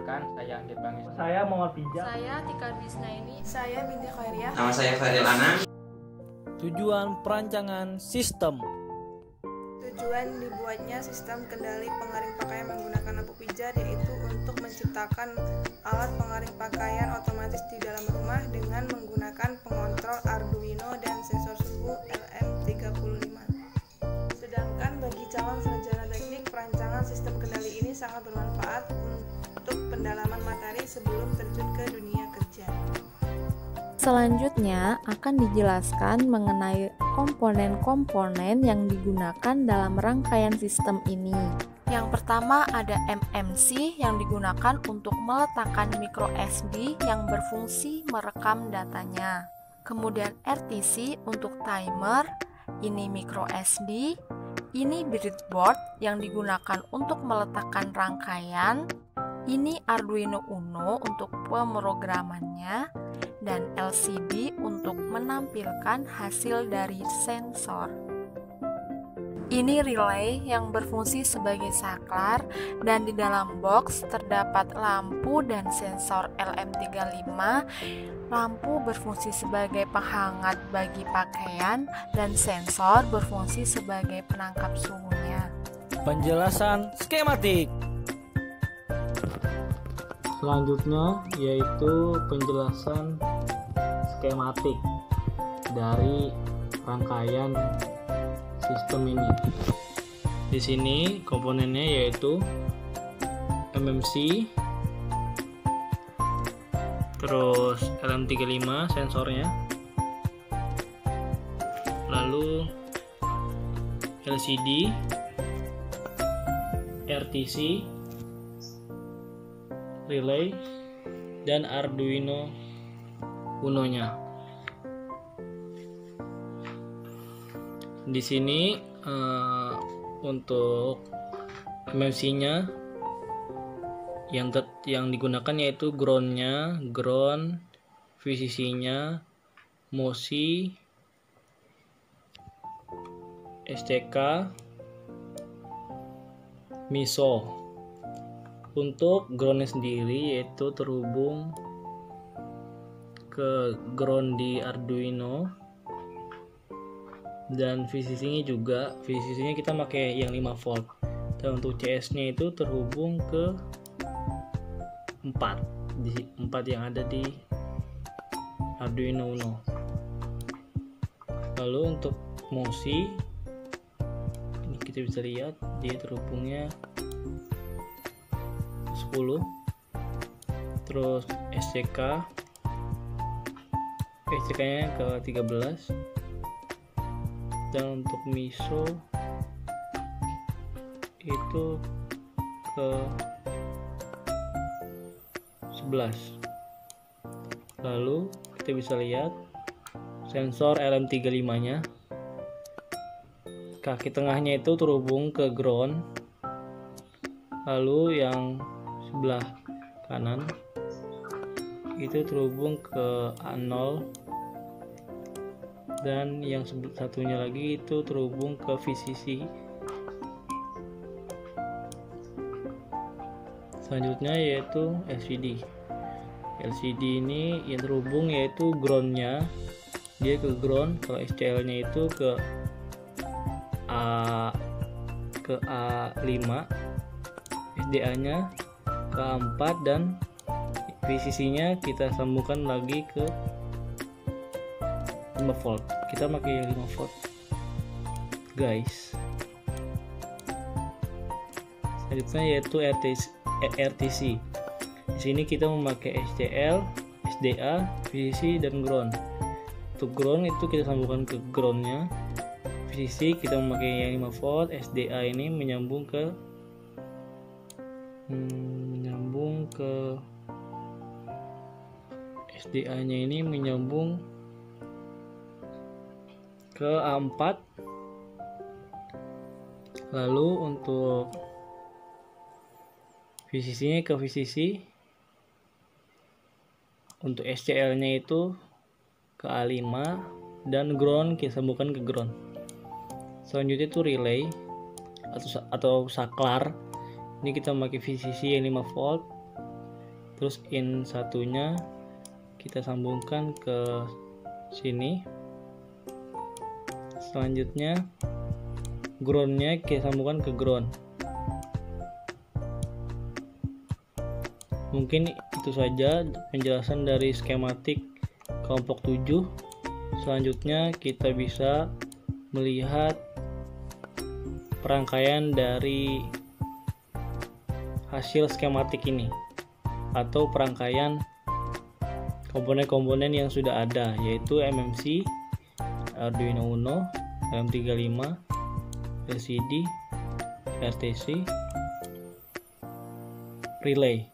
Perkenalkan, saya Anggit Bangis. Saya Muhammad Pijak. Saya Tika Bisnaini. Saya Binti Khairiyah. Nama saya Khairil Anam. Tujuan perancangan sistem. Tujuan dibuatnya sistem kendali pengaring pakaian menggunakan lampu pijar, yaitu untuk menciptakan alat pengaring pakaian otomatis di dalam rumah dengan menggunakan pengontrol Arduino dan sensor suhu LM35. Sedangkan bagi calon sarjana teknik, perancangan sistem kendali ini sangat bermanfaat untuk pendalaman materi sebelum terjun ke dunia kerja. Selanjutnya akan dijelaskan mengenai komponen-komponen yang digunakan dalam rangkaian sistem ini. Yang pertama ada MMC yang digunakan untuk meletakkan micro SD yang berfungsi merekam datanya. Kemudian RTC untuk timer, ini micro SD, ini breadboard yang digunakan untuk meletakkan rangkaian, ini Arduino Uno untuk pemrogramannya, dan LCD untuk menampilkan hasil dari sensor. Ini relay yang berfungsi sebagai saklar, dan di dalam box terdapat lampu dan sensor LM35. Lampu berfungsi sebagai penghangat bagi pakaian dan sensor berfungsi sebagai penangkap suhunya. Penjelasan skematik. Selanjutnya yaitu penjelasan skematik dari rangkaian sistem ini. Di sini komponennya yaitu MMC, terus LM35 sensornya, lalu LCD, RTC, relay, dan Arduino Uno-nya. Di sini untuk MMC-nya yang digunakan yaitu ground-nya, VCC-nya, MOSI, SCK, MISO. Untuk groundnya sendiri yaitu terhubung ke ground di Arduino, dan VCC-nya juga, VCC-nya kita pakai yang 5 volt, dan untuk CS-nya itu terhubung ke 4 yang ada di Arduino Uno. Lalu untuk MOSI ini kita bisa lihat dia terhubungnya 10, terus SCK nya ke 13, dan untuk MISO itu ke 11. Lalu kita bisa lihat sensor LM35 nya, kaki tengahnya itu terhubung ke ground, lalu yang sebelah kanan itu terhubung ke A0, dan yang satunya lagi itu terhubung ke VCC. Selanjutnya yaitu LCD. LCD ini yang terhubung yaitu groundnya, dia ke ground, kalau SCL nya itu ke A5, SDA nya ke A4, dan VCC nya kita sambungkan lagi ke 5 volt. Kita pakai 5 volt guys. Selanjutnya yaitu RTC. Di sini kita memakai SCL, SDA, VCC, dan ground. Untuk ground itu kita sambungkan ke groundnya, VCC kita memakai yang 5 volt, SDA ini menyambung ke SDA nya ini menyambung ke A4. Lalu untuk VCC nya ke VCC, untuk SCL nya itu ke A5, dan ground kita sambungkan ke ground. Selanjutnya itu relay atau saklar. Ini kita memakai VCC yang 5 volt, terus in satunya kita sambungkan ke sini. Selanjutnya groundnya kita sambungkan ke ground. Mungkin itu saja penjelasan dari skematik kelompok 7. Selanjutnya kita bisa melihat perangkaian dari hasil skematik ini atau perangkaian komponen-komponen yang sudah ada, yaitu MMC, Arduino Uno, LM35, LCD, RTC, relay.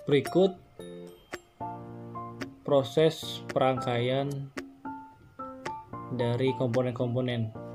Berikut proses perangkaian dari komponen-komponen.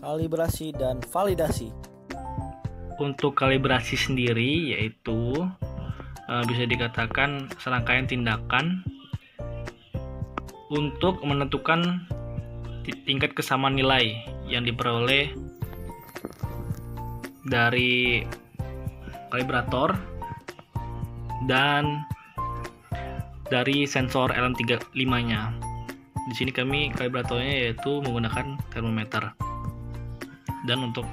Kalibrasi dan validasi. Untuk kalibrasi sendiri yaitu bisa dikatakan serangkaian tindakan untuk menentukan tingkat kesamaan nilai yang diperoleh dari kalibrator dan dari sensor LM35-nya. Di sini kami kalibratornya yaitu menggunakan termometer. Dan untuk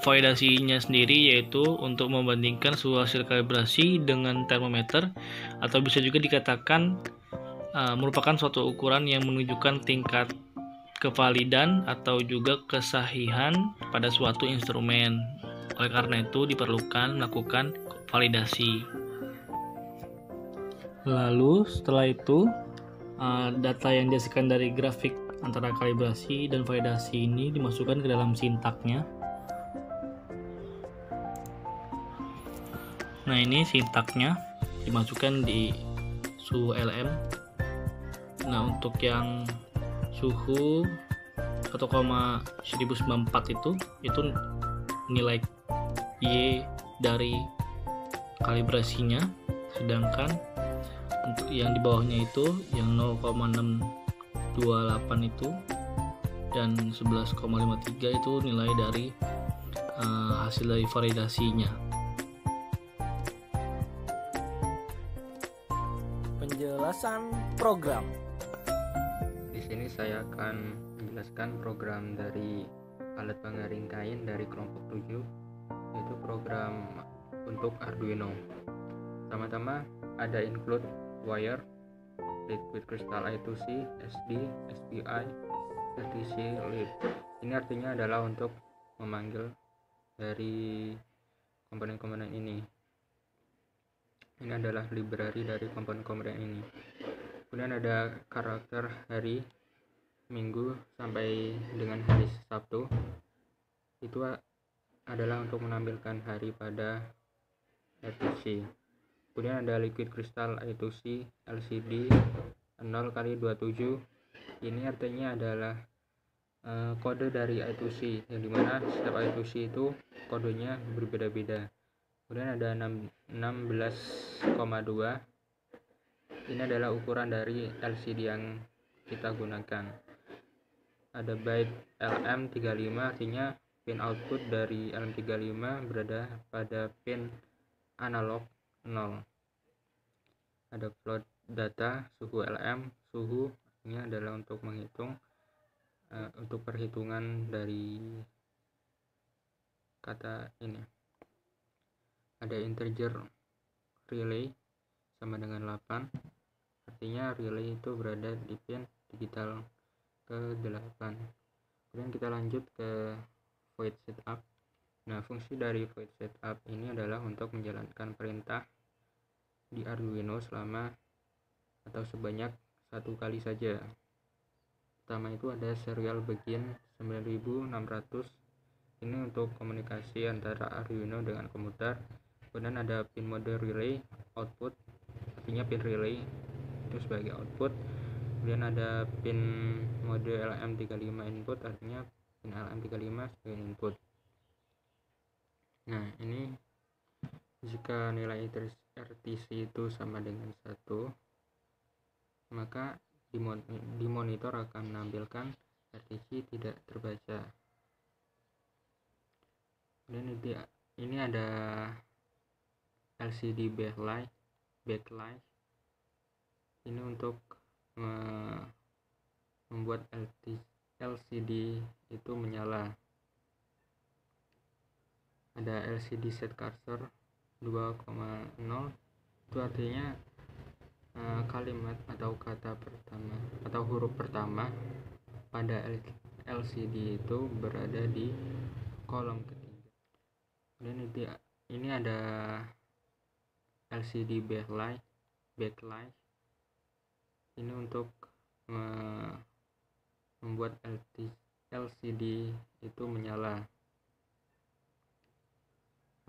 validasinya sendiri yaitu untuk membandingkan sebuah hasil kalibrasi dengan termometer, atau bisa juga dikatakan merupakan suatu ukuran yang menunjukkan tingkat kevalidan atau juga kesahihan pada suatu instrumen. Oleh karena itu diperlukan melakukan validasi. Lalu setelah itu data yang dihasilkan dari grafik antara kalibrasi dan validasi ini dimasukkan ke dalam sintaknya. Nah, ini sintaknya dimasukkan di suhu LM. Nah, untuk yang suhu 1,1094 itu nilai Y dari kalibrasinya, sedangkan untuk yang di bawahnya itu yang 0,628 itu dan 11,53 itu nilai dari hasil dari validasinya. Penjelasan program. Di sini saya akan menjelaskan program dari alat pengaring kain dari kelompok 7, yaitu program untuk Arduino. Pertama-tama ada include wire, liquid crystal I2C, SD, SPI, RTC, lead. Ini artinya adalah untuk memanggil dari komponen-komponen ini. Ini adalah library dari komponen-komponen ini. Kemudian ada karakter hari, minggu sampai dengan hari Sabtu. Itu adalah untuk menampilkan hari pada RTC. Kemudian ada liquid crystal I2C LCD 0x27. Ini artinya adalah kode dari I2C, yang dimana setiap I2C itu kodenya berbeda-beda. Kemudian ada 16,2. Ini adalah ukuran dari LCD yang kita gunakan. Ada byte LM35, artinya pin output dari LM35 berada pada pin analog 0. Ada float data suhu LM. Suhu ini adalah untuk menghitung untuk perhitungan dari kata ini. Ada integer relay sama dengan 8, artinya relay itu berada di pin digital ke 8. Kemudian kita lanjut ke void setup. Nah, fungsi dari void setup ini adalah untuk menjalankan perintah di Arduino selama atau sebanyak satu kali saja. Pertama itu ada serial begin 9600. Ini untuk komunikasi antara Arduino dengan komputer. Kemudian ada pin mode relay output, artinya pin relay itu sebagai output. Kemudian ada pin mode LM35 input, artinya pin LM35 sebagai input. Nah, ini jika nilai RTC itu sama dengan 1, maka di monitor akan menampilkan RTC tidak terbaca. Dan ini ada LCD backlight. Ini untuk membuat LCD itu menyala. Ada LCD set cursor 2,0, itu artinya kalimat atau kata pertama atau huruf pertama pada LCD itu berada di kolom ketiga. Dan ini ada LCD backlight. Ini untuk membuat LCD itu menyala.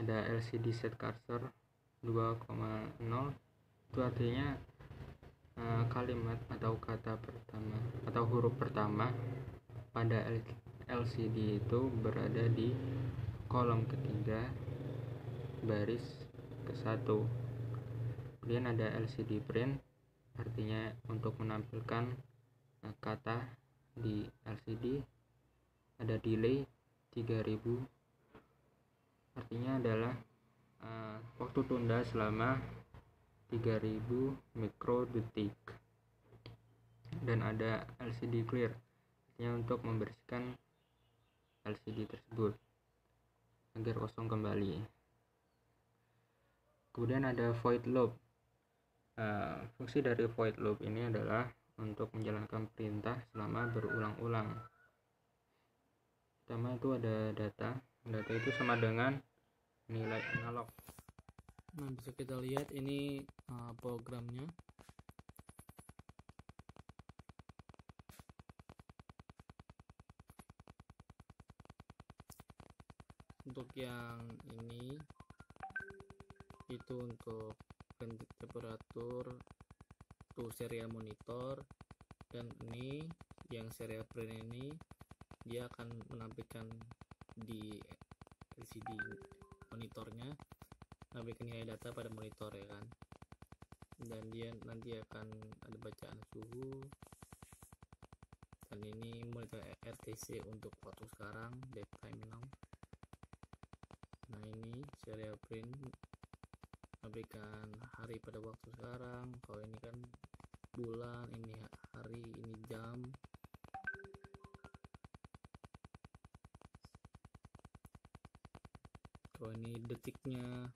Ada LCD set cursor 2,0, itu artinya kalimat atau kata pertama atau huruf pertama pada LCD itu berada di kolom ketiga baris ke-1. Kemudian ada LCD print, artinya untuk menampilkan kata di LCD. Ada delay 3000, artinya adalah waktu tunda selama 3000 mikrodetik. Dan ada LCD clear, artinya untuk membersihkan LCD tersebut agar kosong kembali. Kemudian ada void loop. Fungsi dari void loop ini adalah untuk menjalankan perintah selama berulang-ulang. Pertama itu ada data itu sama dengan nilai analog. Nah, bisa kita lihat ini programnya. Untuk yang ini itu untuk temperatur tuh serial monitor, dan ini yang serial print ini dia akan menampilkan di LCD monitornya, menampilkan nilai data pada monitor ya kan, dan dia nanti akan ada bacaan suhu. Dan ini monitor RTC untuk waktu sekarang, date time now. Nah, ini serial print menampilkan hari pada waktu sekarang. Kalau ini kan bulan, ini hari, ini jam. Kalau ini detiknya,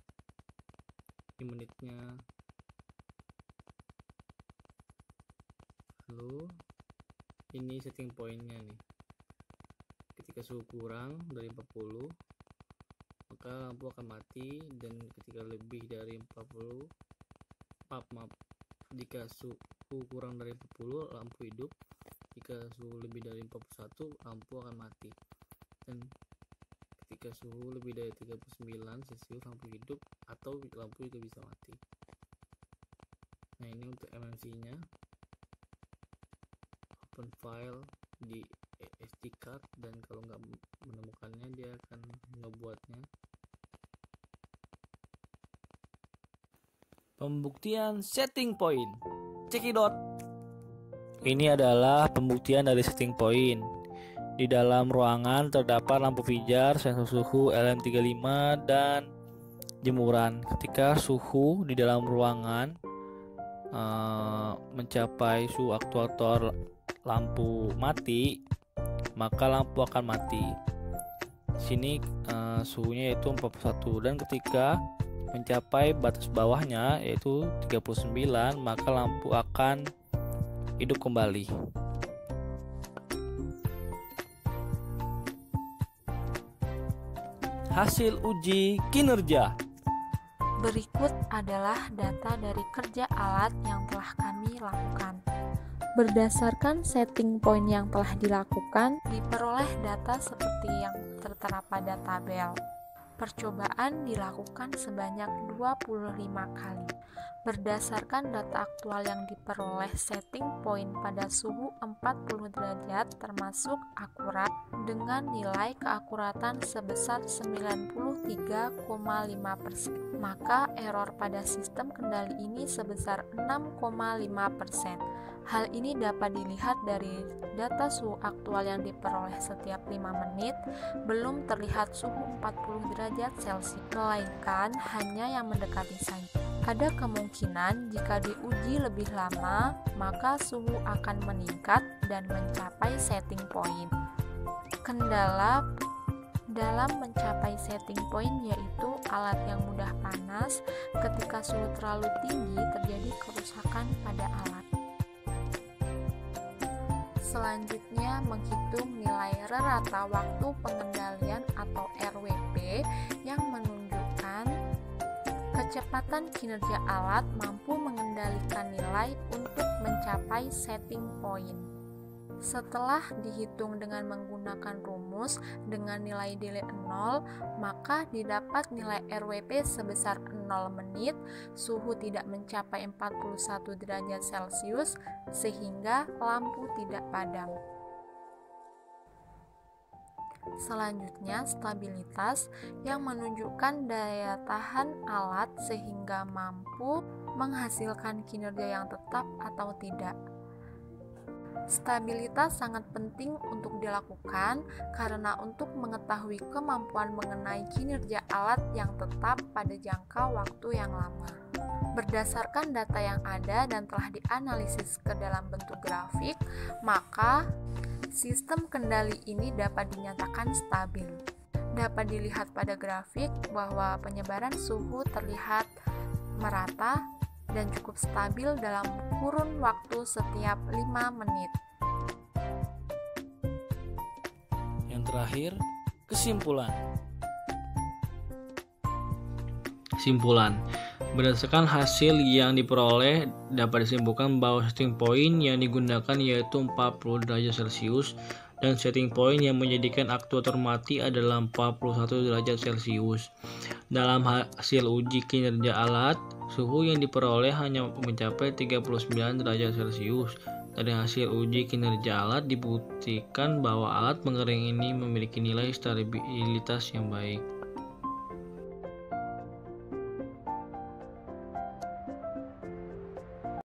ini menitnya. Lalu ini setting pointnya nih. Ketika suhu kurang dari 40, maka lampu akan mati, dan ketika lebih dari 40, jika suhu kurang dari 40 lampu hidup, jika suhu lebih dari 41 lampu akan mati, dan ketika suhu lebih dari 39 celcius lampu hidup atau lampu juga bisa mati. Nah, ini untuk MMC nya, open file di SD card, dan kalau nggak menemukannya dia akan ngebuatnya. Pembuktian setting point. Cekidot. Ini adalah pembuktian dari setting point. Di dalam ruangan terdapat lampu pijar, sensor suhu LM35 dan jemuran. Ketika suhu di dalam ruangan mencapai suhu aktuator lampu mati, maka lampu akan mati. Di sini suhunya yaitu 41, dan ketika mencapai batas bawahnya yaitu 39, maka lampu akan hidup kembali. Hasil uji kinerja. Berikut adalah data dari kerja alat yang telah kami lakukan. Berdasarkan setting point yang telah dilakukan, diperoleh data seperti yang tertera pada tabel. Percobaan dilakukan sebanyak 25 kali. Berdasarkan data aktual yang diperoleh, setting point pada suhu 40 derajat termasuk akurat dengan nilai keakuratan sebesar 93,5%. Maka error pada sistem kendali ini sebesar 6,5%. Hal ini dapat dilihat dari data suhu aktual yang diperoleh setiap 5 menit, belum terlihat suhu 40 derajat Celcius, melainkan hanya yang mendekati saja. Ada kemungkinan jika diuji lebih lama, maka suhu akan meningkat dan mencapai setting point. Kendala dalam mencapai setting point yaitu alat yang mudah panas. Ketika suhu terlalu tinggi, terjadi kerusakan pada alat. Selanjutnya, menghitung nilai rata waktu pengendalian atau RWP yang menunjukkan kecepatan kinerja alat mampu mengendalikan nilai untuk mencapai setting point. Setelah dihitung dengan menggunakan rumus dengan nilai delay 0, maka didapat nilai RWP sebesar 0 menit, suhu tidak mencapai 41 derajat Celcius, sehingga lampu tidak padam. Selanjutnya, stabilitas yang menunjukkan daya tahan alat sehingga mampu menghasilkan kinerja yang tetap atau tidak. Stabilitas sangat penting untuk dilakukan karena untuk mengetahui kemampuan mengenai kinerja alat yang tetap pada jangka waktu yang lama. Berdasarkan data yang ada dan telah dianalisis ke dalam bentuk grafik, maka sistem kendali ini dapat dinyatakan stabil. Dapat dilihat pada grafik bahwa penyebaran suhu terlihat merata dan cukup stabil dalam kurun waktu setiap 5 menit. Yang terakhir, kesimpulan. Kesimpulan. Berdasarkan hasil yang diperoleh, dapat disimpulkan bahwa setting point yang digunakan yaitu 40 derajat Celcius dan setting point yang menjadikan aktuator mati adalah 41 derajat Celcius. Dalam hasil uji kinerja alat, suhu yang diperoleh hanya mencapai 39 derajat Celcius. Dari hasil uji kinerja alat dibuktikan bahwa alat pengering ini memiliki nilai stabilitas yang baik.